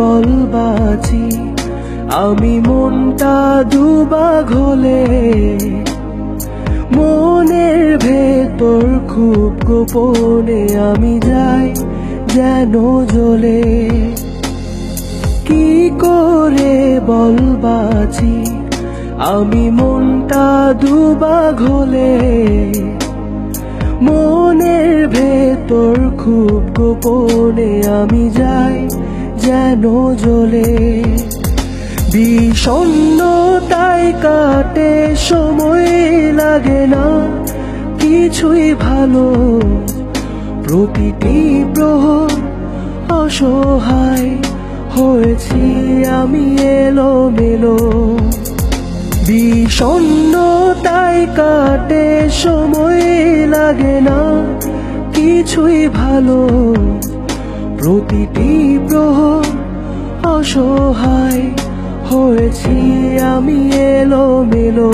বল বাঁচি আমি মনটা দুভাগ হলে, মনের ভেতর খুব গোপনে আমি যাই যেন জ্বলে। কি করে বল বাঁচি আমি মনটা দুভাগ হলে, মনের ভেতর খুব গোপনে আমি যাই যেন জ্বলে। বিষণ্ণতায় কাটে সময় লাগে না কিছুই ভালো, প্রতিটি প্রহর অসহায় হয়েছি আমি এলোমেলো। বিষণ্ণতায় কাটে সময় লাগে না কিছুই ভালো, প্রতিটি প্রহর অসহায় হয়েছি আমি এলোমেলো।